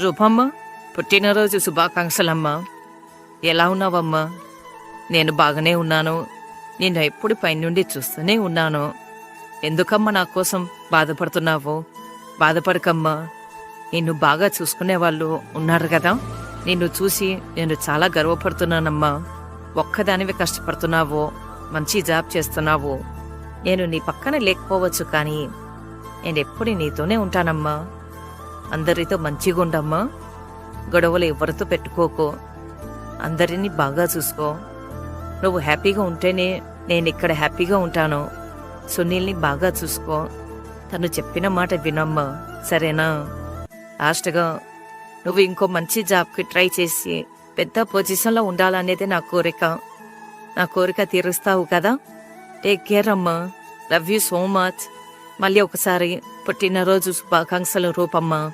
రూపమ్మ, పుట్టినరోజు శుభాకాంక్షలమ్మా. ఎలా ఉన్నావమ్మా? నేను బాగానే ఉన్నాను. నిన్ను ఎప్పుడు పైనుండి చూస్తూనే ఉన్నాను. ఎందుకమ్మా నా కోసం బాధపడుతున్నావు? బాధపడకమ్మా. నిన్ను బాగా చూసుకునేవాళ్ళు ఉన్నారు కదా. నిన్ను చూసి నేను చాలా గర్వపడుతున్నానమ్మా. ఒక్కదానివే కష్టపడుతున్నావు, మంచి జాబ్ చేస్తున్నావు. నేను నీ పక్కన లేకపోవచ్చు, కానీ నేనెప్పుడు నీతోనే ఉంటానమ్మా. అందరితో మంచిగా ఉండమ్మా. గొడవలు ఎవరితో పెట్టుకోకు. అందరినీ బాగా చూసుకో. నువ్వు హ్యాపీగా ఉంటేనే నేను ఇక్కడ హ్యాపీగా ఉంటాను. సునీల్ని బాగా చూసుకో. తను చెప్పిన మాట వినమ్మా, సరేనా? లాస్ట్గా నువ్వు ఇంకో మంచి జాబ్కి ట్రై చేసి పెద్ద పొజిషన్లో ఉండాలనేది నా కోరిక. నా కోరిక తీరుస్తావు కదా? టేక్ కేర్ అమ్మా. Love you so much. మళ్ళీ ఒకసారి పుట్టినరోజు శుభాకాంక్షలు రూపమ్మా.